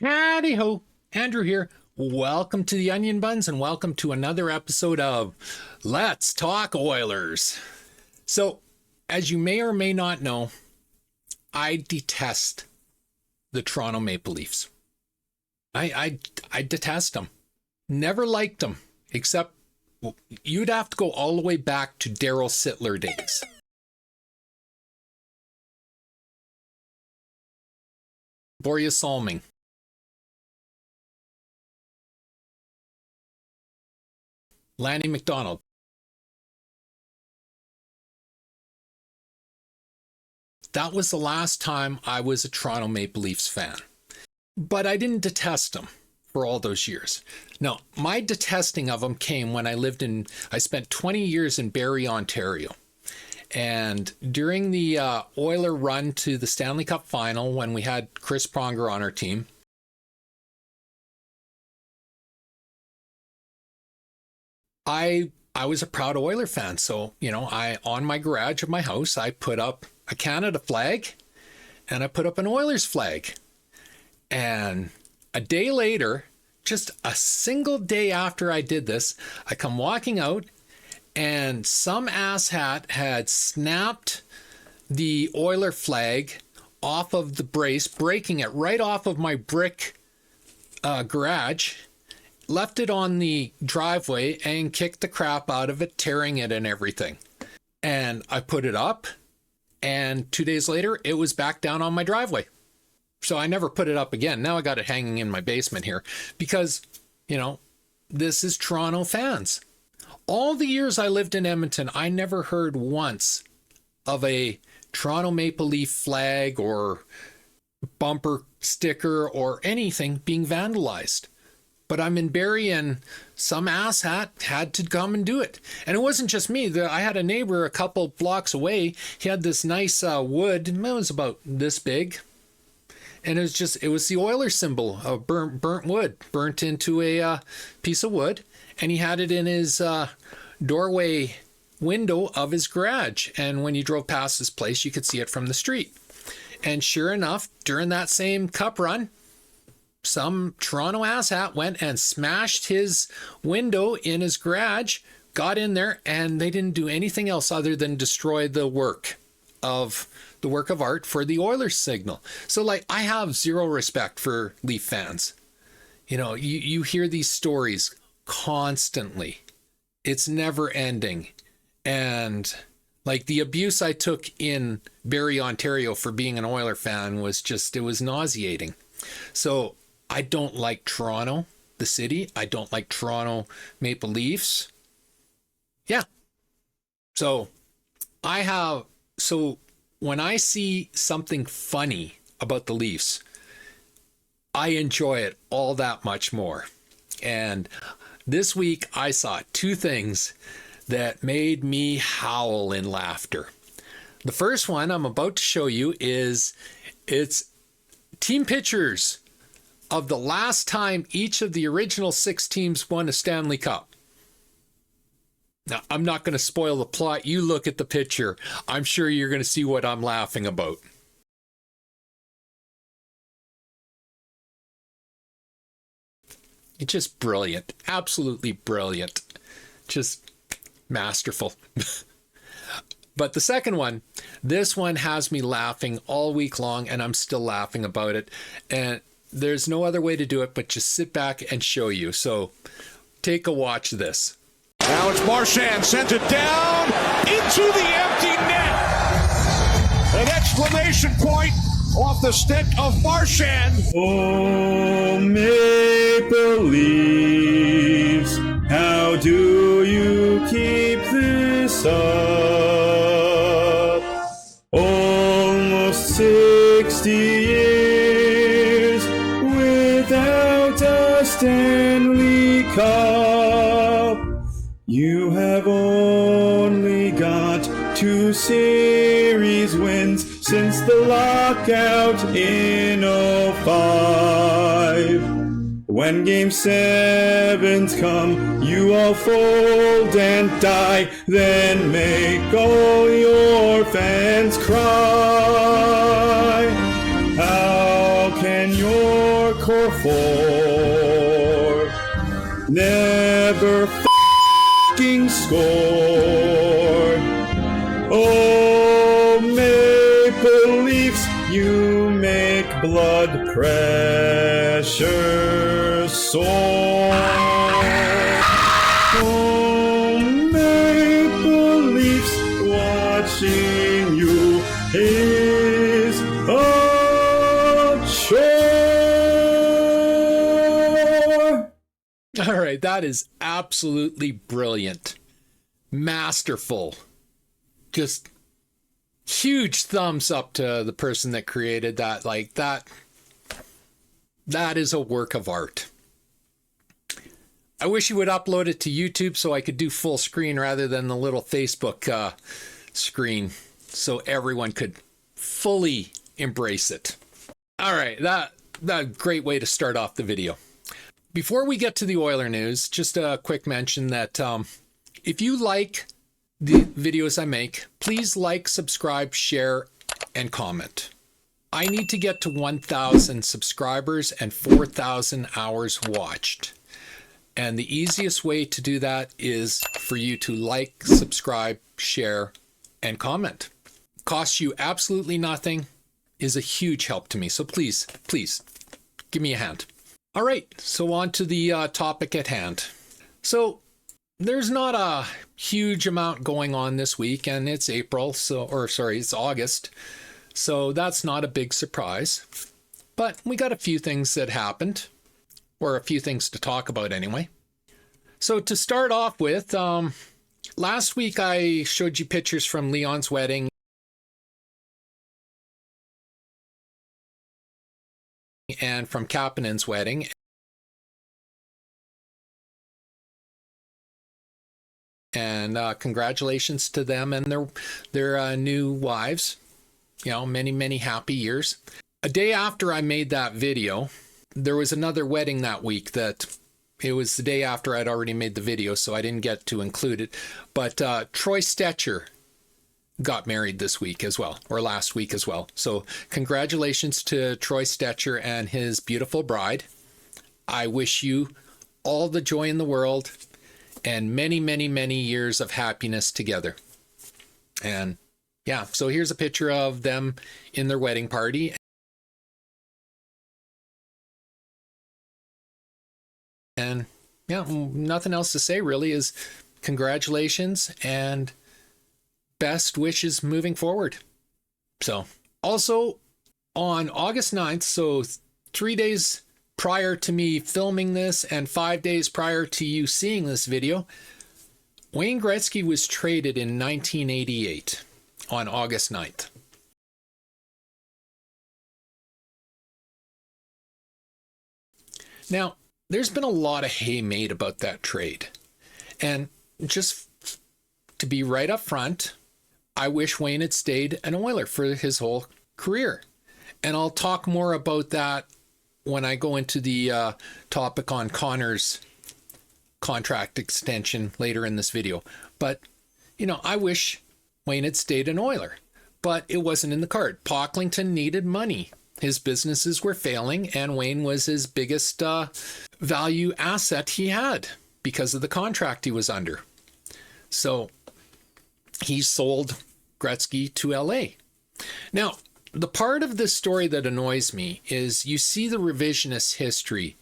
Howdy ho, Andrew here. Welcome to the Onion Buns and welcome to another episode of Let's Talk Oilers. So, as you may or may not know, I detest the Toronto Maple Leafs. I detest them. Never liked them, except you'd have to go all the way back to Daryl Sittler days. Borje Salming. Lanny McDonald. That was the last time I was a Toronto Maple Leafs fan. But I didn't detest them for all those years. No, my detesting of them came when I spent 20 years in Barrie, Ontario. And during the Oiler run to the Stanley Cup final, when we had Chris Pronger on our team, I was a proud Oiler fan. So, on my garage of my house, I put up a Canada flag and I put up an Oilers flag. And a day later, just a single day after I did this, I come walking out and some asshat had snapped the Oiler flag off of the brace, breaking it right off of my brick garage, left it on the driveway and kicked the crap out of it, tearing it and everything. And I put it up, and 2 days later, it was back down on my driveway. So I never put it up again. Now I got it hanging in my basement here because, this is Toronto fans. All the years I lived in Edmonton, I never heard once of a Toronto Maple Leaf flag or bumper sticker or anything being vandalized. But I'm in Barrie and some asshat had to come and do it. And it wasn't just me. I had a neighbor a couple blocks away. He had this nice wood. It was about this big. And it was the Oilers symbol of burnt wood, burnt into a piece of wood. And he had it in his doorway window of his garage. And when you drove past his place, you could see it from the street. And sure enough, during that same cup run, some Toronto asshat went and smashed his window in his garage, got in there, and they didn't do anything else other than destroy the work of art for the Oilers signal. So I have zero respect for Leaf fans. You hear these stories constantly. It's never ending. And the abuse I took in Barrie, Ontario for being an Oiler fan was it was nauseating. So I don't like Toronto, the city. I don't like Toronto Maple Leafs. Yeah. So when I see something funny about the Leafs, I enjoy it all that much more. And this week I saw two things that made me howl in laughter. The first one I'm about to show you it's team pictures of the last time each of the original 6 teams won a Stanley Cup. Now, I'm not going to spoil the plot. You look at the picture. I'm sure you're going to see what I'm laughing about. It's just brilliant. Absolutely brilliant. Just masterful. But the second one, this one has me laughing all week long, and I'm still laughing about it. And there's no other way to do it but just sit back and show you. So take a watch of this. Now it's Marchand, sent it down into the empty net. An exclamation point off the stick of Marchand. Oh, Maple Leafs, how do you keep this up? Almost 60 years without a Stanley Cup. You have only got 2 series wins since the lockout in '05. When Game 7s come, you all fold and die, then make all your fans cry. How can your core four. Never f***ing score. Oh, Maple Leafs, you make blood pressure soar. Oh, Maple Leafs, watching you is a chore. All right, that is absolutely brilliant. Masterful. Just huge thumbs up to the person that created that. Like that is a work of art. I wish you would upload it to YouTube so I could do full screen rather than the little Facebook screen, so everyone could fully embrace it. All right, that great way to start off the video. Before we get to the Oiler news, just a quick mention that if you like the videos I make, please like, subscribe, share, and comment. I need to get to 1,000 subscribers and 4,000 hours watched. And the easiest way to do that is for you to like, subscribe, share, and comment. Costs you absolutely nothing, is a huge help to me. So please, please, give me a hand. All right, so on to the topic at hand. So there's not a huge amount going on this week, and it's April, it's August. So that's not a big surprise. But we got a few things that happened, or a few things to talk about anyway. So to start off with, last week I showed you pictures from Leon's wedding and from Kapanen's wedding. And congratulations to them and their new wives. You know, many, many happy years. A day after I made that video, there was another wedding that week that it was the day after I'd already made the video, so I didn't get to include it. But Troy Stetcher got married this week as well, or last week as well. So congratulations to Troy Stetcher and his beautiful bride. I wish you all the joy in the world and many, many, many years of happiness together. And yeah, so here's a picture of them in their wedding party. And yeah, nothing else to say really, is congratulations and best wishes moving forward. So also on August 9th, so 3 days prior to me filming this and 5 days prior to you seeing this video, Wayne Gretzky was traded in 1988 on August 9th. Now, there's been a lot of hay made about that trade. And just to be right up front, I wish Wayne had stayed an Oiler for his whole career. And I'll talk more about that when I go into the topic on Connor's contract extension later in this video. But, you know, I wish Wayne had stayed an Oiler, but it wasn't in the card. Pocklington needed money. His businesses were failing, and Wayne was his biggest value asset he had because of the contract he was under. So he sold Gretzky to LA. Now, the part of this story that annoys me is you see the revisionist history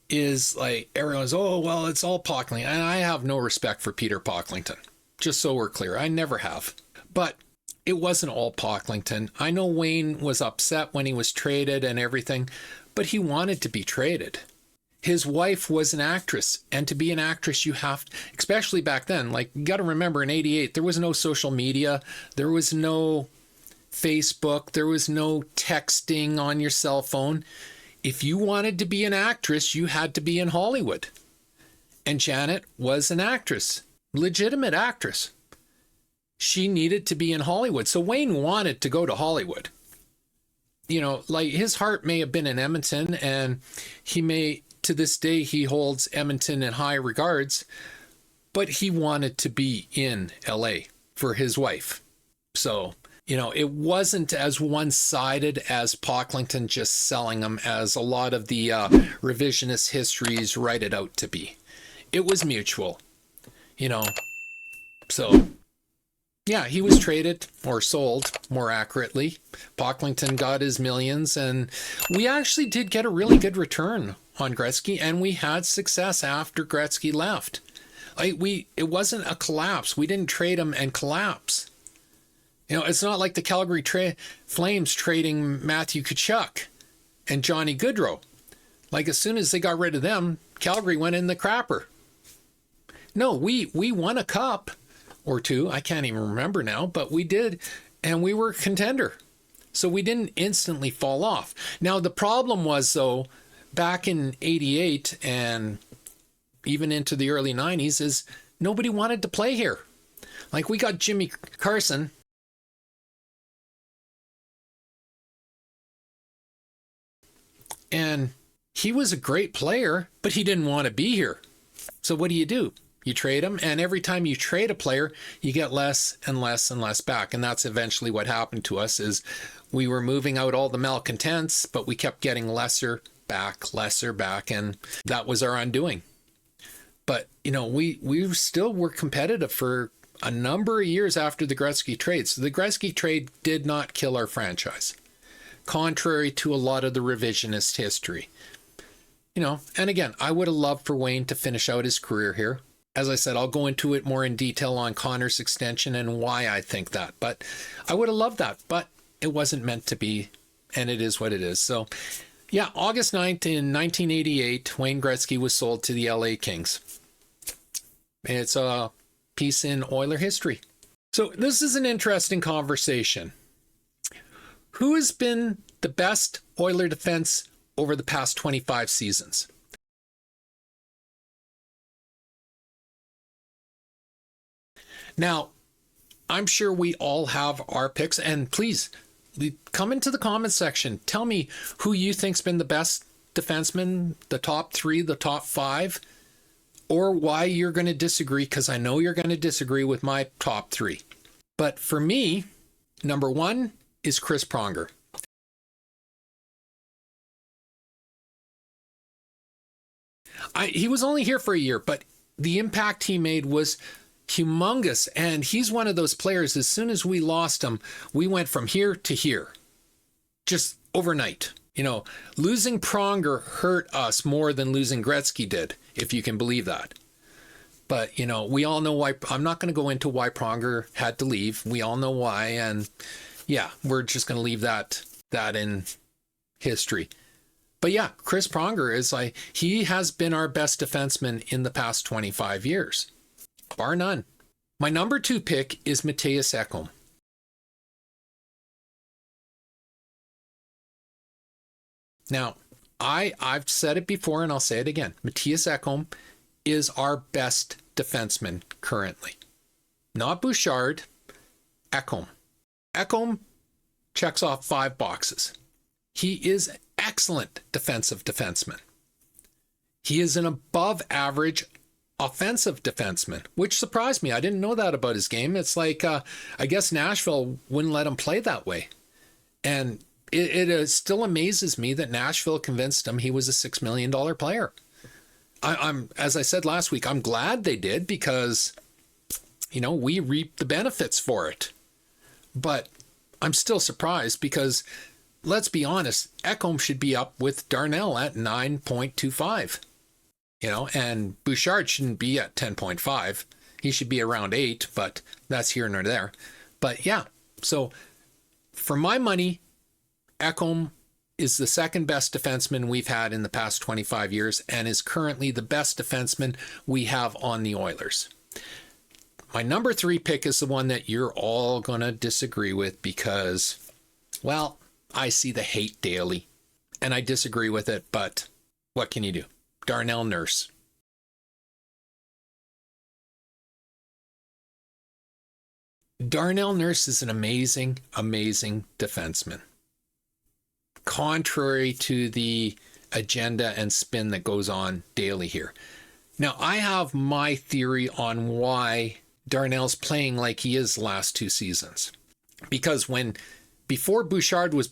is like everyone's, oh, well, it's all Pocklington. And I have no respect for Peter Pocklington, just so we're clear. I never have. But it wasn't all Pocklington. I know Wayne was upset when he was traded and everything, but he wanted to be traded. His wife was an actress, and to be an actress, you have, especially back then, like, you got to remember in 88, there was no social media, there was no Facebook, there was no texting on your cell phone. If you wanted to be an actress, you had to be in Hollywood. And Janet was an actress, legitimate actress. She needed to be in Hollywood. So Wayne wanted to go to Hollywood. You know, like, his heart may have been in Edmonton, and he may, to this day, he holds Edmonton in high regards, but he wanted to be in LA for his wife. So It wasn't as one-sided as Pocklington just selling them as a lot of the revisionist histories write it out to be. It was mutual, So, yeah, he was traded or sold, more accurately. Pocklington got his millions, and we actually did get a really good return on Gretzky, and we had success after Gretzky left. It wasn't a collapse. We didn't trade him and collapse. It's not like the Calgary Flames trading Matthew Tkachuk and Johnny Gaudreau. Like, as soon as they got rid of them, Calgary went in the crapper. No, we won a cup or two. I can't even remember now, but we did, and we were a contender. So we didn't instantly fall off. Now, the problem was, though, back in 88 and even into the early 90s, is nobody wanted to play here. Like, we got Jimmy Carson. And he was a great player, but he didn't want to be here. So what do? You trade him, and every time you trade a player, you get less and less and less back. And that's eventually what happened to us, is we were moving out all the malcontents, but we kept getting lesser back, and that was our undoing. But, we still were competitive for a number of years after the Gretzky trade. So the Gretzky trade did not kill our franchise, contrary to a lot of the revisionist history. And again, I would have loved for Wayne to finish out his career here. As I said, I'll go into it more in detail on Connor's extension and why I think that. But I would have loved that, but it wasn't meant to be, and it is what it is. So, yeah, August 9th in 1988, Wayne Gretzky was sold to the LA Kings. It's a piece in Oiler history. So this is an interesting conversation. Who has been the best Oiler defense over the past 25 seasons? Now, I'm sure we all have our picks, and please come into the comment section. Tell me who you think's been the best defenseman, the top 3, the top 5, or why you're going to disagree, because I know you're going to disagree with my top 3. But for me, number 1 is Chris Pronger. He was only here for a year, but the impact he made was humongous. And he's one of those players, as soon as we lost him, we went from here to here, just overnight. Losing Pronger hurt us more than losing Gretzky did, if you can believe that. But, we all know why. I'm not going to go into why Pronger had to leave. We all know why. And yeah, we're just going to leave that in history. But yeah, Chris Pronger he has been our best defenseman in the past 25 years, bar none. My number 2 pick is Mattias Ekholm. Now, I've said it before and I'll say it again. Mattias Ekholm is our best defenseman currently. Not Bouchard, Ekholm. Ekholm checks off 5 boxes. He is excellent defensive defenseman. He is an above average offensive defenseman, which surprised me. I didn't know that about his game. It's like, I guess Nashville wouldn't let him play that way. And it still amazes me that Nashville convinced him he was a $6 million player. I'm, as I said last week, I'm glad they did, because, we reaped the benefits for it. But I'm still surprised, because let's be honest, Ekholm should be up with Darnell at 9.25, and Bouchard shouldn't be at 10.5. He should be around 8, but that's here nor there. But yeah, so for my money, Ekholm is the second best defenseman we've had in the past 25 years and is currently the best defenseman we have on the Oilers. My number 3 pick is the one that you're all going to disagree with, because, well, I see the hate daily and I disagree with it, but what can you do? Darnell Nurse. Darnell Nurse is an amazing, amazing defenseman. Contrary to the agenda and spin that goes on daily here. Now, I have my theory on why Darnell's playing like he is the last 2 seasons. Because before Bouchard was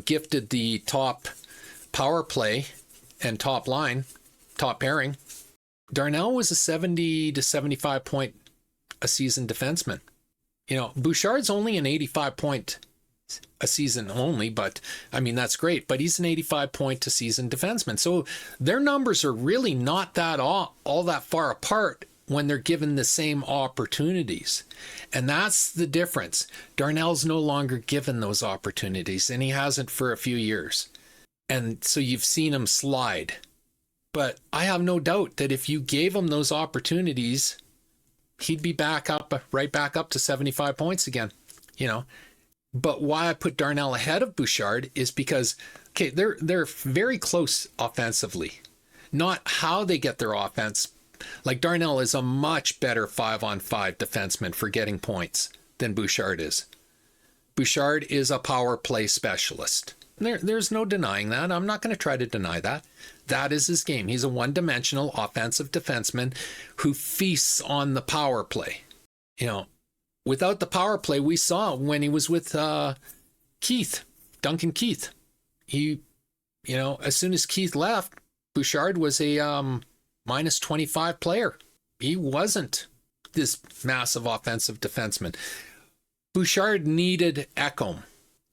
gifted the top power play and top line, top pairing, Darnell was a 70 to 75 point a season defenseman. Bouchard's only an 85 point a season only, but I mean, that's great, but he's an 85 point a season defenseman. So their numbers are really not that all that far apart when they're given the same opportunities. And that's the difference. Darnell's no longer given those opportunities, and he hasn't for a few years. And so you've seen him slide. But I have no doubt that if you gave him those opportunities, he'd be right back up to 75 points again, But why I put Darnell ahead of Bouchard is because, okay, they're very close offensively. Not how they get their offense. Like, Darnell is a much better 5-on-5 defenseman for getting points than Bouchard is. Bouchard is a power play specialist. There's no denying that. I'm not going to try to deny that. That is his game. He's a one-dimensional offensive defenseman who feasts on the power play. Without the power play, we saw when he was with Duncan Keith. As soon as Keith left, Bouchard was a minus 25 player. He wasn't this massive offensive defenseman. Bouchard needed Ekholm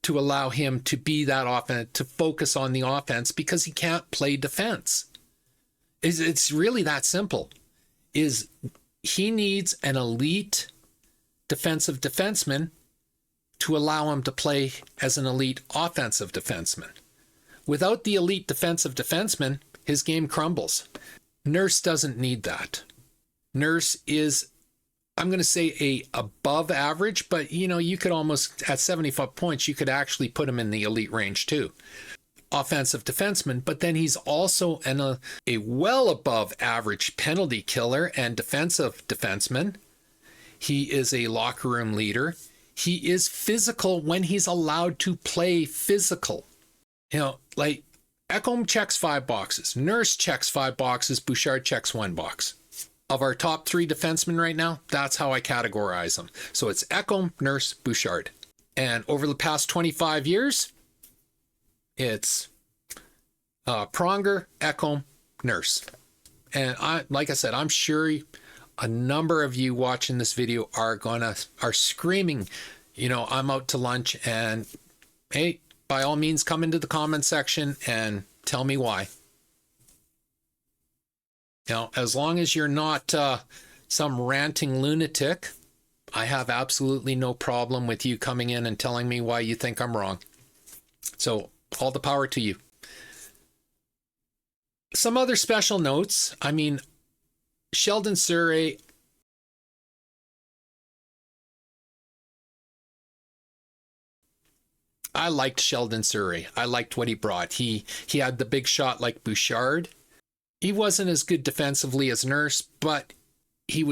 to allow him to be that offense, to focus on the offense, because he can't play defense. It's really that simple. He needs an elite defensive defenseman to allow him to play as an elite offensive defenseman. Without the elite defensive defenseman, his game crumbles. Nurse doesn't need that. Nurse is, I'm going to say, a above average, but you could almost, at 75 points, you could actually put him in the elite range too. Offensive defenseman, but then he's also a well above average penalty killer and defensive defenseman. He is a locker room leader. He is physical when he's allowed to play physical. Like, Ekholm checks 5 boxes. Nurse checks 5 boxes. Bouchard checks 1 box. Of our top 3 defensemen right now, that's how I categorize them. So it's Ekholm, Nurse, Bouchard. And over the past 25 years, it's Pronger, Ekholm, Nurse. And like I said, I'm sure a number of you watching this video are screaming, I'm out to lunch, and hey, by all means, come into the comment section and tell me why. As long as you're not some ranting lunatic, I have absolutely no problem with you coming in and telling me why you think I'm wrong. So, all the power to you. Some other special notes. Sheldon Surrey, I liked Sheldon Surrey. I liked what he brought. He had the big shot like Bouchard. He wasn't as good defensively as Nurse, but he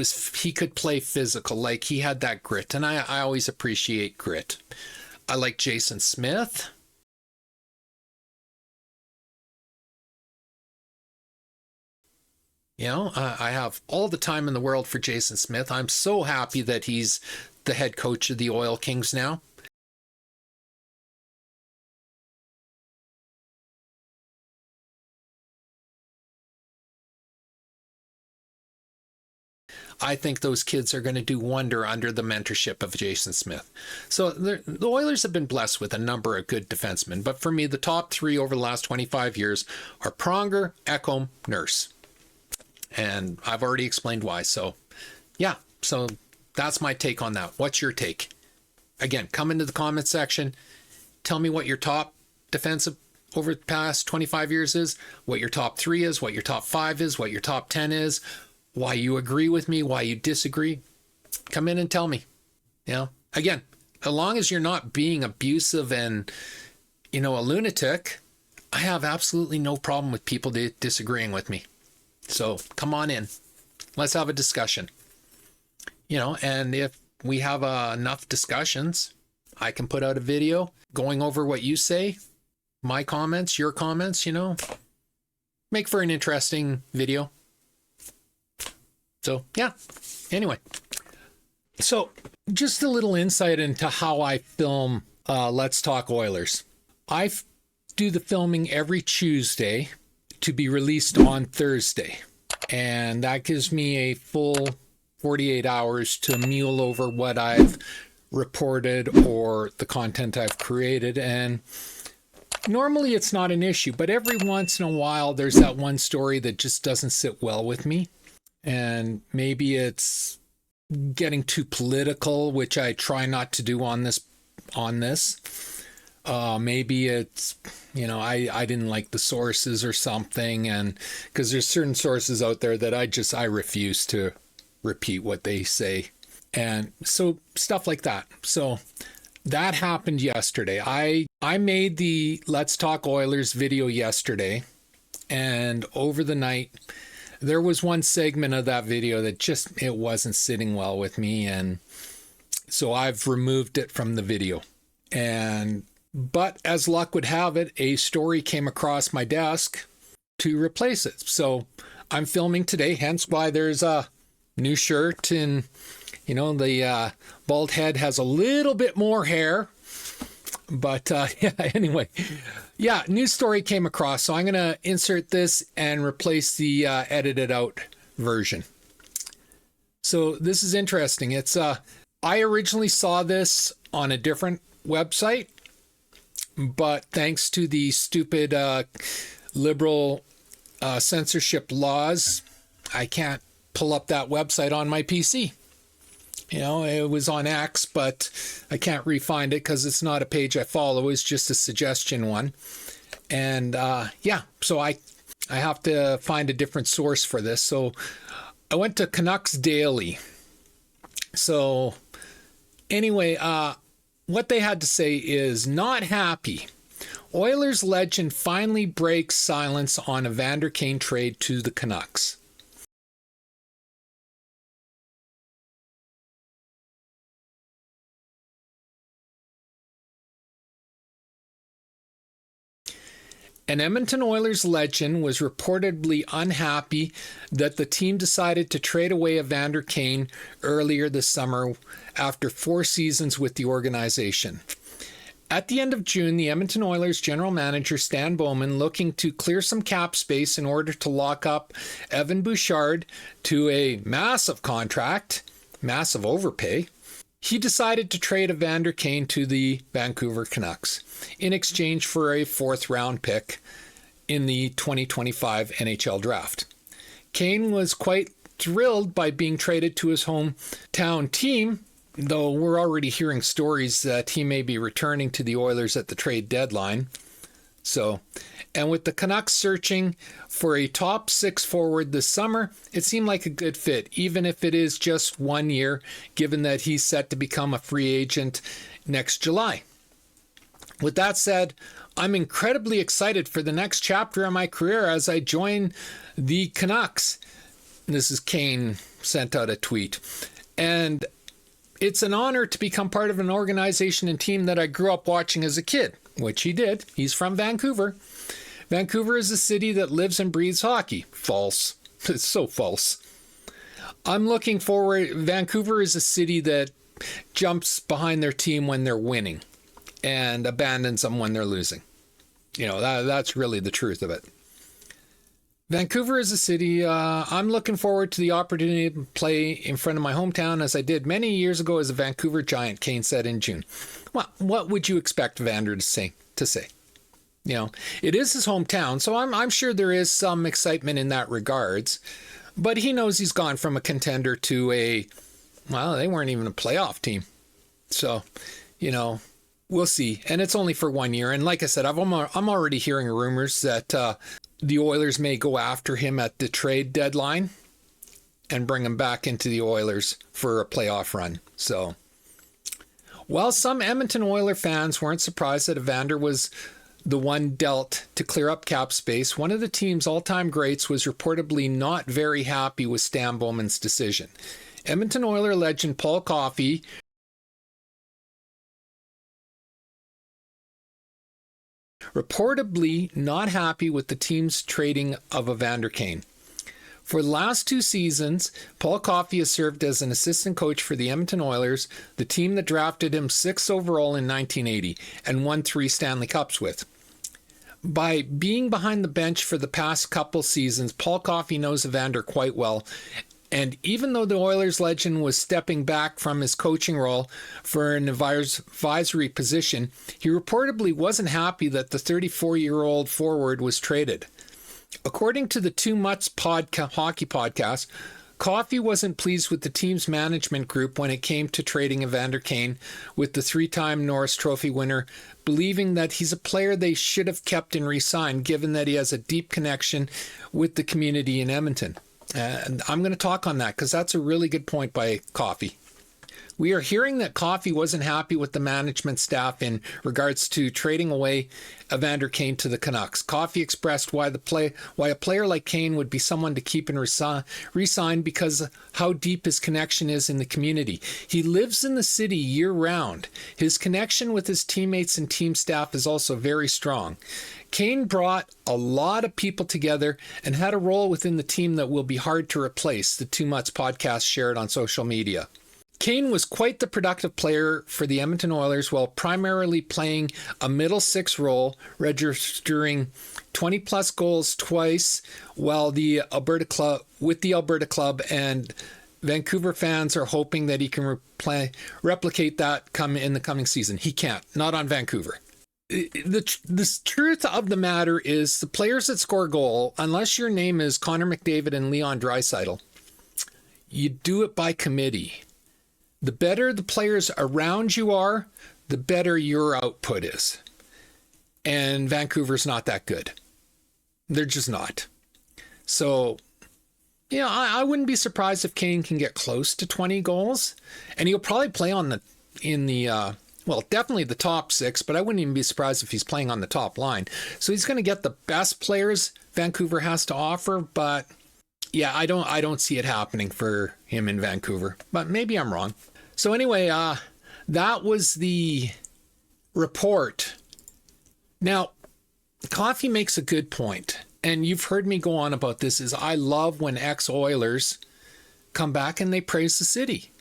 could play physical. Like, he had that grit, and I always appreciate grit. I like Jason Smith. I have all the time in the world for Jason Smith. I'm so happy that he's the head coach of the Oil Kings now. I think those kids are going to do wonder under the mentorship of Jason Smith. So the Oilers have been blessed with a number of good defensemen, but for me, the top 3 over the last 25 years are Pronger, Ekholm, Nurse. And I've already explained why. So, yeah. So that's my take on that. What's your take? Again, come into the comment section. Tell me what your top defensive over the past 25 years is, what your top 3 is, what your top 5 is, what your top 10 is, why you agree with me, why you disagree. Come in and tell me. Again, as long as you're not being abusive and, a lunatic, I have absolutely no problem with people disagreeing with me. So come on in. Let's have a discussion. And if we have enough discussions, I can put out a video going over what you say, my comments, your comments, make for an interesting video. So, yeah. Anyway, So just a little insight into how I film Let's Talk Oilers. Do the filming every Tuesday to be released on Thursday. And that gives me a full 48 hours to mule over what I've reported or the content I've created. And normally it's not an issue, but every once in a while there's that one story that just doesn't sit well with me. And maybe it's getting too political, which I try not to do on this. Maybe it's, I didn't like the sources or something, and because there's certain sources out there that I refuse to repeat what they say, and so stuff like that. So that happened yesterday. I made the Let's Talk Oilers video yesterday, and over the night there was one segment of that video that it wasn't sitting well with me, and so I've removed it from the video. But as luck would have it, a story came across my desk to replace it. So I'm filming today, hence why there's a new shirt, and the bald head has a little bit more hair. But anyway, new story came across. So I'm going to insert this and replace the edited out version. So this is interesting. I originally saw this on a different website, but thanks to the stupid liberal censorship laws, I can't pull up that website on my PC. It was on X, but I can't re-find it because it's not a page I follow. It's just a suggestion one. And so I have to find a different source for this. So I went to Canucks Daily. So anyway, what they had to say is, not happy. Oilers legend finally breaks silence on Evander Kane trade to the Canucks. An Edmonton Oilers legend was reportedly unhappy that the team decided to trade away Evander Kane earlier this summer after 4 seasons with the organization. At the end of June, the Edmonton Oilers general manager Stan Bowman, looking to clear some cap space in order to lock up Evan Bouchard to a massive contract, massive overpay, he decided to trade Evander Kane to the Vancouver Canucks in exchange for a 4th-round pick in the 2025 NHL draft. Kane was quite thrilled by being traded to his hometown team, though we're already hearing stories that he may be returning to the Oilers at the trade deadline. And with the Canucks searching for a top 6 forward this summer, it seemed like a good fit, even if it is just 1 year, given that he's set to become a free agent next July. With that said, I'm incredibly excited for the next chapter of my career as I join the Canucks. This is Kane sent out a tweet. And it's an honor to become part of an organization and team that I grew up watching as a kid, which he did. He's from Vancouver. Vancouver is a city that lives and breathes hockey. False. It's so false. I'm looking forward. Vancouver is a city that jumps behind their team when they're winning and abandons them when they're losing. That's really the truth of it. Vancouver is a city. I'm looking forward to the opportunity to play in front of my hometown as I did many years ago as a Vancouver Giant, Kane said in June. Well, what would you expect Evander to say? It is his hometown, so I'm sure there is some excitement in that regards. But he knows he's gone from a contender to they weren't even a playoff team. So, we'll see. And it's only for 1 year. And like I said, I'm already hearing rumors that the Oilers may go after him at the trade deadline and bring him back into the Oilers for a playoff run. So, while some Edmonton Oiler fans weren't surprised that Evander was the one dealt to clear up cap space, one of the team's all-time greats was reportedly not very happy with Stan Bowman's decision. Edmonton Oiler legend Paul Coffey reportedly not happy with the team's trading of Evander Kane. For the last 2 seasons, Paul Coffey has served as an assistant coach for the Edmonton Oilers, the team that drafted him 6th overall in 1980 and won 3 Stanley Cups with. By being behind the bench for the past couple seasons, Paul Coffey knows Evander quite well. And even though the Oilers legend was stepping back from his coaching role for an advisory position, he reportedly wasn't happy that the 34-year-old forward was traded. According to the Too Much hockey podcast, Coffey wasn't pleased with the team's management group when it came to trading Evander Kane with the 3-time Norris Trophy winner, believing that he's a player they should have kept and re-signed, given that he has a deep connection with the community in Edmonton. And I'm going to talk on that because that's a really good point by Coffey. We are hearing that Coffey wasn't happy with the management staff in regards to trading away Evander Kane to the Canucks. Coffey expressed why a player like Kane would be someone to keep and re-sign because of how deep his connection is in the community. He lives in the city year-round. His connection with his teammates and team staff is also very strong. Kane brought a lot of people together and had a role within the team that will be hard to replace, the Too Much podcast shared on social media. Kane was quite the productive player for the Edmonton Oilers while primarily playing a middle 6 role, registering 20-plus goals twice while with the Alberta club, and Vancouver fans are hoping that he can replicate that in the coming season. He can't, not on Vancouver. The truth of the matter is the players that score a goal, unless your name is Connor McDavid and Leon Draisaitl, you do it by committee. The better the players around you are, the better your output is. And Vancouver's not that good. They're just not. So, yeah, I wouldn't be surprised if Kane can get close to 20 goals. And he'll probably play definitely the top 6, but I wouldn't even be surprised if he's playing on the top line. So he's going to get the best players Vancouver has to offer, but yeah, I don't see it happening for him in Vancouver, but maybe I'm wrong. So anyway, that was the report. Now, Coffey makes a good point, and you've heard me go on about this, is I love when ex-Oilers come back and they praise the city,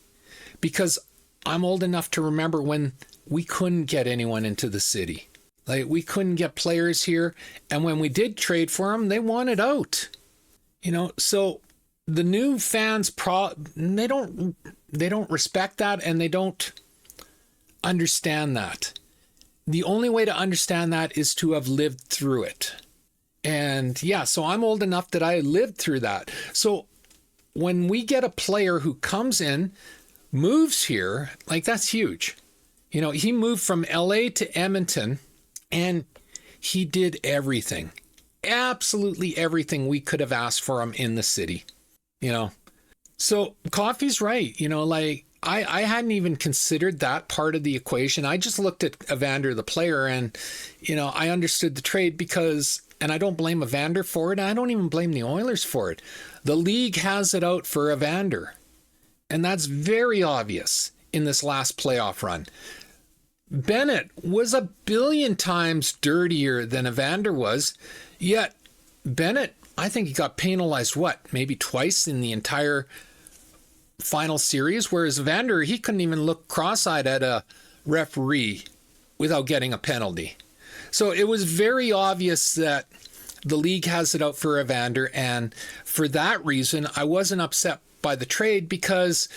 because I'm old enough to remember when we couldn't get anyone into the city. Like, we couldn't get players here, and when we did trade for them, they wanted out. So the new fans, they don't respect that, and they don't understand that. The only way to understand that is to have lived through it. And yeah, so I'm old enough that I lived through that. So when we get a player who comes in, moves here, like, that's huge. He moved from LA to Edmonton, and he did everything. Absolutely everything we could have asked for him in the city, So Coffey's right. I hadn't even considered that part of the equation. I just looked at Evander, the player, and, I understood the trade because, and I don't blame Evander for it. I don't even blame the Oilers for it. The league has it out for Evander. And that's very obvious in this last playoff run. Bennett was a billion times dirtier than Evander was. Yet Bennett, I think he got penalized, maybe twice in the entire final series, whereas Evander, he couldn't even look cross-eyed at a referee without getting a penalty. So it was very obvious that the league has it out for Evander, and for that reason, I wasn't upset by the trade, because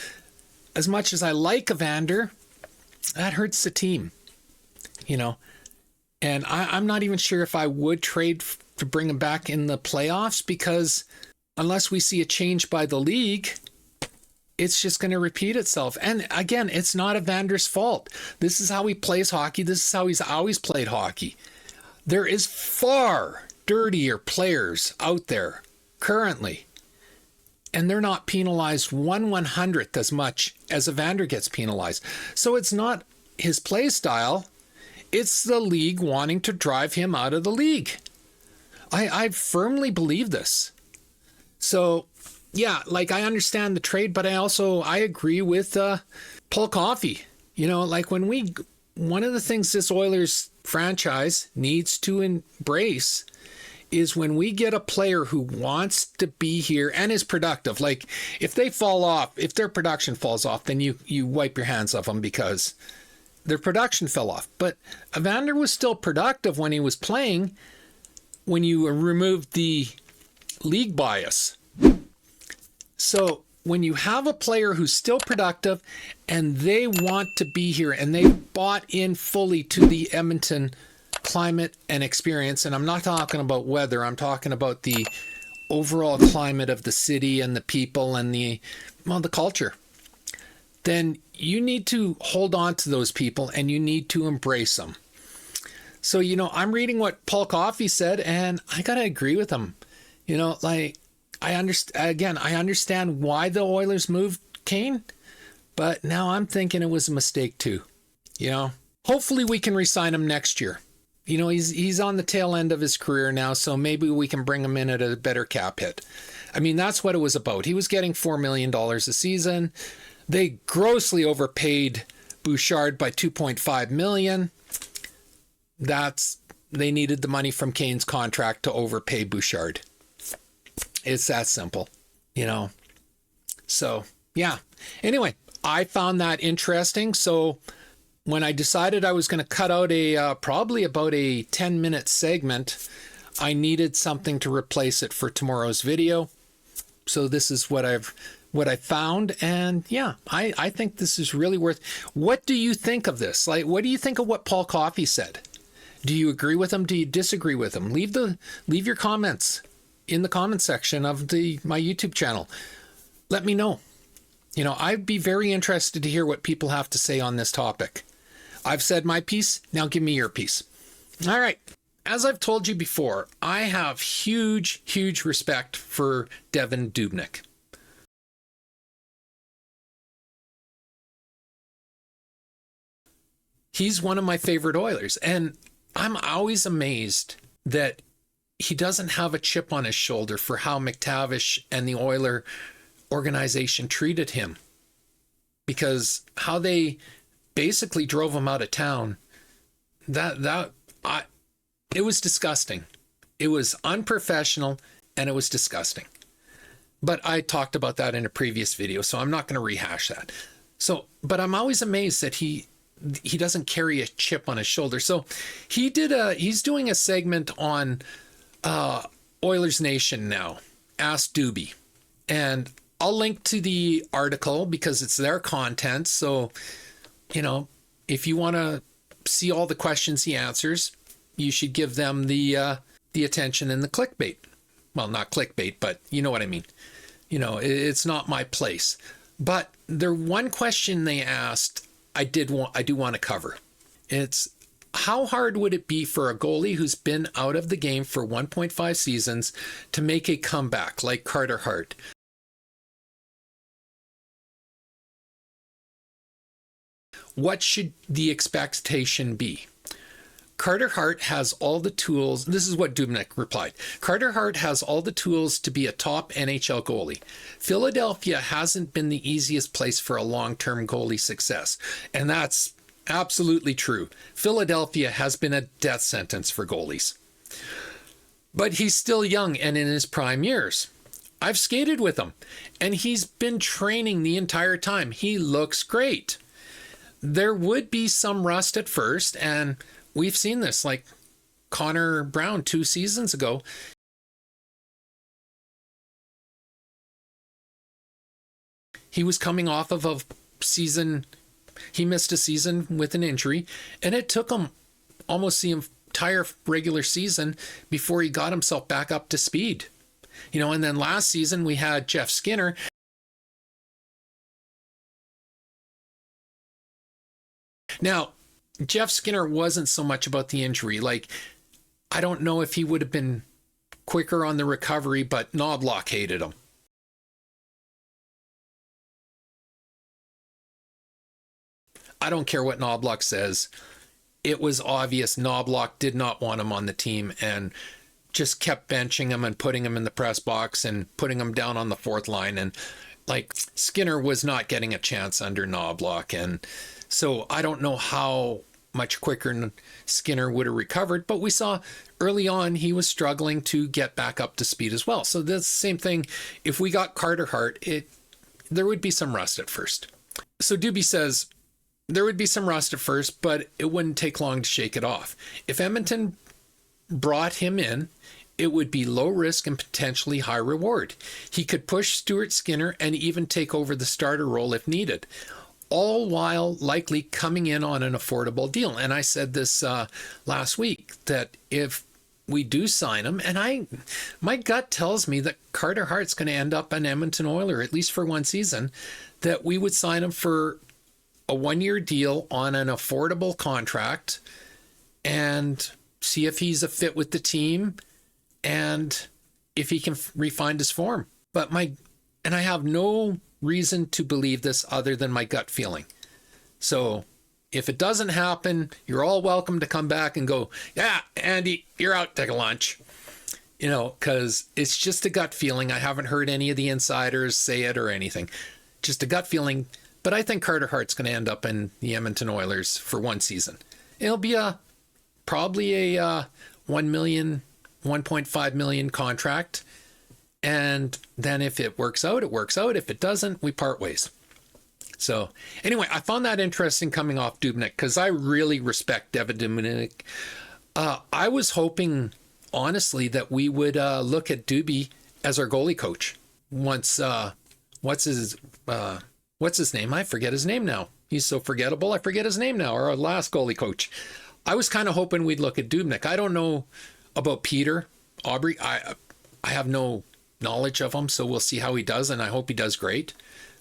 as much as I like Evander, that hurts the team, And I'm not even sure if I would trade to bring him back in the playoffs, because unless we see a change by the league, it's just going to repeat itself. And again, it's not Evander's fault. This is how he plays hockey. This is how he's always played hockey. There is far dirtier players out there currently, and they're not penalized 1/100th as much as Evander gets penalized. So it's not his play style. It's the league wanting to drive him out of the league. I firmly believe this. So, yeah, I understand the trade, but I agree with Paul Coffey. One of the things this Oilers franchise needs to embrace is when we get a player who wants to be here and is productive. Like if they fall off, if their production falls off, then you wipe your hands off them because their production fell off. But Evander was still productive when he was playing when you removed the league bias. So when you have a player who's still productive and they want to be here and they bought in fully to the Edmonton climate and experience, and I'm not talking about weather, I'm talking about the overall climate of the city and the people and the culture, then you need to hold on to those people and you need to embrace them. So, I'm reading what Paul Coffey said and I got to agree with him. I understand why the Oilers moved Kane, but now I'm thinking it was a mistake too. Hopefully we can re-sign him next year. He's on the tail end of his career now, so maybe we can bring him in at a better cap hit. I mean, that's what it was about. He was getting $4 million a season. They grossly overpaid Bouchard by $2.5 million. They needed the money from Kane's contract to overpay Bouchard. It's that simple, So, yeah. Anyway, I found that interesting. So when I decided I was going to cut out probably about a 10-minute segment, I needed something to replace it for tomorrow's video. So this is what I found. And yeah, I think this is really worth. What do you think of this? Like, what do you think of what Paul Coffey said? Do you agree with him? Do you disagree with him? Leave your comments in the comment section of my YouTube channel. Let me know. I'd be very interested to hear what people have to say on this topic. I've said my piece. Now give me your piece. All right. As I've told you before, I have huge, huge respect for Devon Dubnyk. He's one of my favorite Oilers, and I'm always amazed that he doesn't have a chip on his shoulder for how McTavish and the Oiler organization treated him, because how they basically drove him out of town, it was disgusting. It was unprofessional and it was disgusting. But I talked about that in a previous video, so I'm not going to rehash that. But I'm always amazed that he doesn't carry a chip on his shoulder. So he's doing a segment on Oilers Nation now, Ask Duby. And I'll link to the article because it's their content. So, if you want to see all the questions he answers, you should give them the attention and the clickbait. Well, not clickbait, but you know what I mean. It's not my place. But the one question they asked, I do want to cover. It's, how hard would it be for a goalie who's been out of the game for 1.5 seasons to make a comeback like Carter Hart? What should the expectation be? Carter Hart has all the tools. This is what Dubnyk replied. Carter Hart has all the tools to be a top NHL goalie. Philadelphia hasn't been the easiest place for a long-term goalie success. And that's absolutely true. Philadelphia has been a death sentence for goalies. But he's still young and in his prime years. I've skated with him, and he's been training the entire time. He looks great. There would be some rust at first, and we've seen this, like Connor Brown 2 seasons ago. He was coming off of a season. He missed a season with an injury, and it took him almost the entire regular season before he got himself back up to speed. And then last season we had Jeff Skinner. Now, Jeff Skinner wasn't so much about the injury. Like, I don't know if he would have been quicker on the recovery, but Knobloch hated him. I don't care what Knobloch says. It was obvious Knobloch did not want him on the team and just kept benching him and putting him in the press box and putting him down on the fourth line. And like, Skinner was not getting a chance under Knobloch. And so I don't know how much quicker than Skinner would have recovered. But we saw early on he was struggling to get back up to speed as well. So that's the same thing. If we got Carter Hart, there would be some rust at first. So Duby says there would be some rust at first, but it wouldn't take long to shake it off. If Edmonton brought him in, it would be low risk and potentially high reward. He could push Stuart Skinner and even take over the starter role if needed, all while likely coming in on an affordable deal. And I said this last week, that if we do sign him, and my gut tells me that Carter Hart's going to end up an Edmonton Oiler, at least for one season, that we would sign him for a 1-year deal on an affordable contract and see if he's a fit with the team and if he can refine his form. But I have no reason to believe this other than my gut feeling. So if it doesn't happen, you're all welcome to come back and go, yeah, Andy, you're out, take a lunch. Because it's just a gut feeling. I haven't heard any of the insiders say it or anything. Just a gut feeling. But I think Carter Hart's going to end up in the Edmonton Oilers for one season. It'll be probably a $1.5 million contract. And then if it works out, it works out. If it doesn't, we part ways. So anyway, I found that interesting coming off Dubnyk because I really respect Devon Dubnyk. I was hoping, honestly, that we would look at Duby as our goalie coach once. What's his name? I forget his name now. He's so forgettable. I forget his name now. Our last goalie coach. I was kind of hoping we'd look at Dubnyk. I don't know about Peter Aubrey. I have no knowledge of him, so we'll see how he does, and I hope he does great.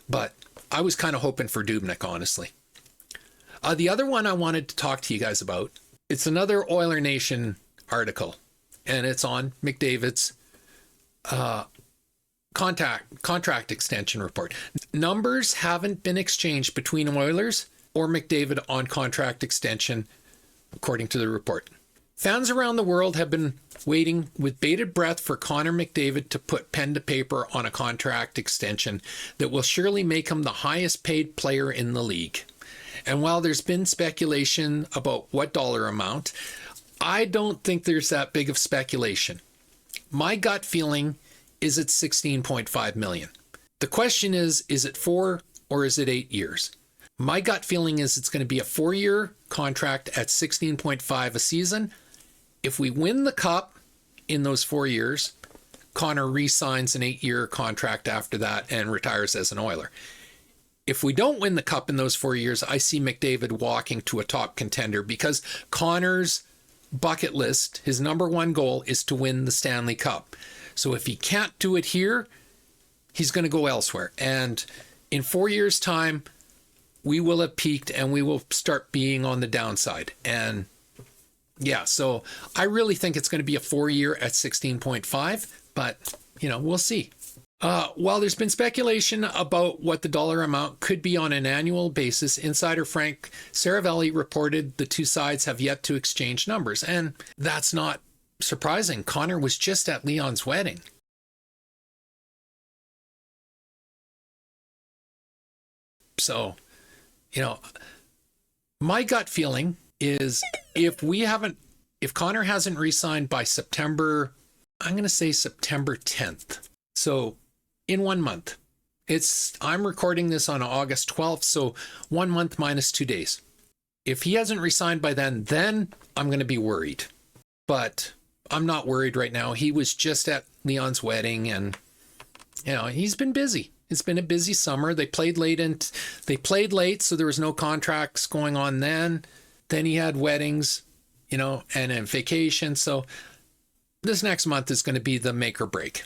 But I was kind of hoping for Dubnyk, honestly. The other one I wanted to talk to you guys about, it's another Oiler Nation article, and it's on McDavid's contract extension report. Numbers haven't been exchanged between Oilers or McDavid on contract extension, according to the report. Fans around the world have been waiting with bated breath for Connor McDavid to put pen to paper on a contract extension that will surely make him the highest paid player in the league. And while there's been speculation about what dollar amount, I don't think there's that big of speculation. My gut feeling is it's $16.5 million. The question is it 4 or is it 8 years? My gut feeling is it's going to be a 4-year contract at $16.5 a season. If we win the cup in those 4 years, Connor re-signs an 8-year contract after that and retires as an Oiler. If we don't win the cup in those 4 years, I see McDavid walking to a top contender because Connor's bucket list, his number one goal is to win the Stanley Cup. So if he can't do it here, he's going to go elsewhere. And in 4 years' time, we will have peaked and we will start being on the downside. And yeah, so I really think it's going to be a 4-year at 16.5, but, we'll see. While there's been speculation about what the dollar amount could be on an annual basis, insider Frank Saravelli reported the two sides have yet to exchange numbers. And that's not surprising. Connor was just at Leon's wedding. So, my gut feeling is if Connor hasn't re-signed by September, I'm going to say September 10th. So in 1 month, I'm recording this on August 12th. So 1 month minus 2 days. If he hasn't re-signed by then I'm going to be worried, but I'm not worried right now. He was just at Leon's wedding and, he's been busy. It's been a busy summer. They played late, so there was no contracts going on then. Then he had weddings, and a vacation. So this next month is going to be the make or break.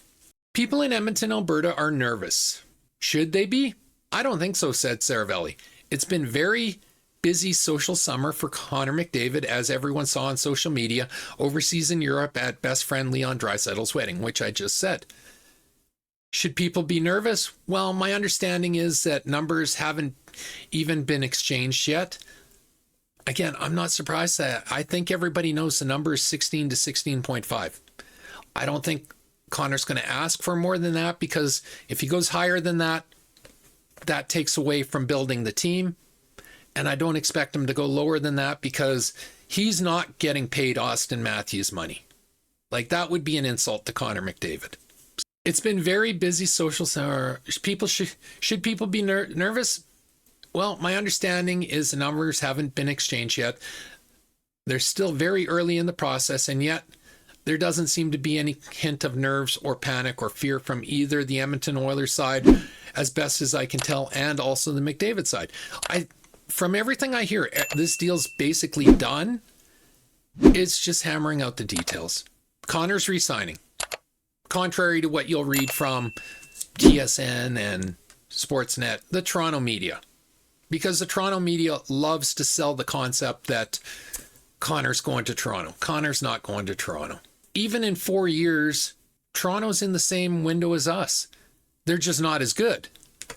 People in Edmonton, Alberta are nervous. Should they be? I don't think so, said Saravelli. It's been very busy social summer for Connor McDavid, as everyone saw on social media overseas in Europe at best friend Leon Draisaitl's wedding, which I just said. Should people be nervous? Well, my understanding is that numbers haven't even been exchanged yet. Again, I'm not surprised that I think everybody knows the number is 16 to 16.5. I don't think Connor's going to ask for more than that because if he goes higher than that, that takes away from building the team. And I don't expect him to go lower than that because he's not getting paid Austin Matthews money. Like, that would be an insult to Connor McDavid. It's been very busy social summer. Should people be nervous? Well, my understanding is the numbers haven't been exchanged yet. They're still very early in the process, and yet there doesn't seem to be any hint of nerves or panic or fear from either the Edmonton Oilers side, as best as I can tell, and also the McDavid side. From everything I hear, this deal's basically done. It's just hammering out the details. Connor's re-signing, contrary to what you'll read from TSN and Sportsnet, the Toronto media. Because the Toronto media loves to sell the concept that Connor's going to Toronto. Connor's not going to Toronto. Even in 4 years, Toronto's in the same window as us. They're just not as good.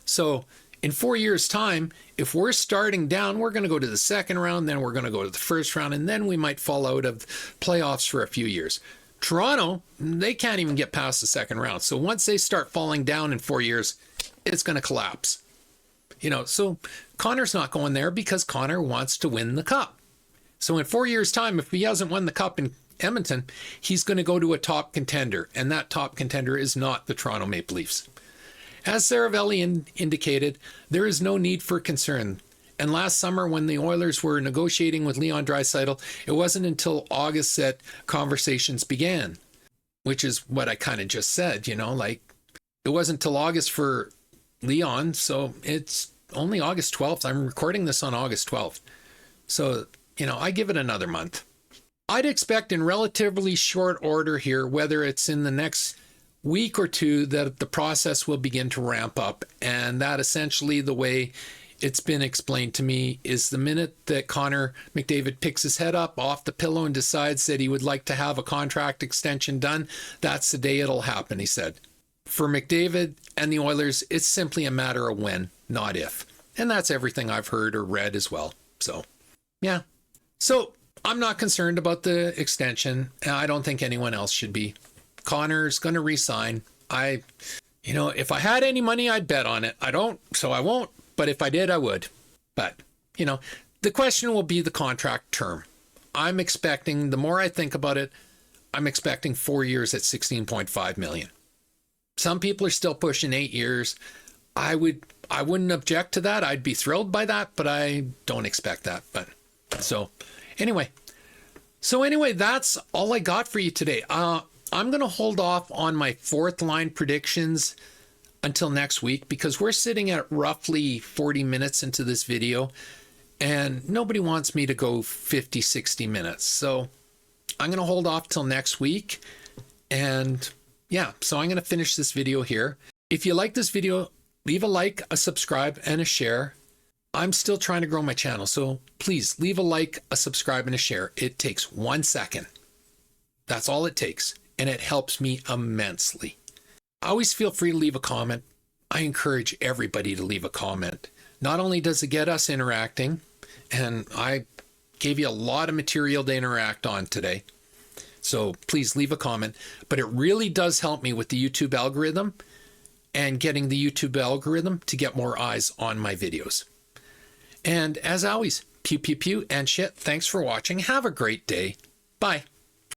So in 4 years' time, if we're starting down, we're going to go to the second round, then we're going to go to the first round, and then we might fall out of playoffs for a few years. Toronto, they can't even get past the second round. So once they start falling down in 4 years, it's going to collapse. So Connor's not going there because Connor wants to win the cup. So in 4 years' time, if he hasn't won the cup in Edmonton, he's going to go to a top contender, and that top contender is not the Toronto Maple Leafs. As Saravelli indicated, there is no need for concern. And last summer, when the Oilers were negotiating with Leon Draisaitl, it wasn't until August that conversations began, which is what I kind of just said, it wasn't until August for Leon, so it's only August 12th. I'm recording this on August 12th. So, I give it another month. I'd expect in relatively short order here, whether it's in the next week or two, that the process will begin to ramp up. And that essentially, the way it's been explained to me, is the minute that Connor McDavid picks his head up off the pillow and decides that he would like to have a contract extension done, that's the day it'll happen, he said. For McDavid and the Oilers, it's simply a matter of when, not if. And that's everything I've heard or read as well. So, yeah. So, I'm not concerned about the extension. I don't think anyone else should be. Connor's going to re-sign. If I had any money, I'd bet on it. I don't, so I won't. But if I did, I would. But, the question will be the contract term. I'm expecting, the more I think about it, I'm expecting 4 years at $16.5 million. Some people are still pushing 8 years. I wouldn't object to that. I'd be thrilled by that, but I don't expect that. But so anyway, that's all I got for you today. I'm going to hold off on my fourth line predictions until next week because we're sitting at roughly 40 minutes into this video and nobody wants me to go 50, 60 minutes. So I'm going to hold off till next week. And yeah, so I'm going to finish this video here. If you like this video, leave a like, a subscribe, and a share. I'm still trying to grow my channel, so please leave a like, a subscribe, and a share. It takes 1 second. That's all it takes, and it helps me immensely. Always feel free to leave a comment. I encourage everybody to leave a comment. Not only does it get us interacting, and I gave you a lot of material to interact on today, so please leave a comment, but it really does help me with the YouTube algorithm and getting the YouTube algorithm to get more eyes on my videos. And as always, pew, pew, pew, and shit. Thanks for watching. Have a great day. Bye.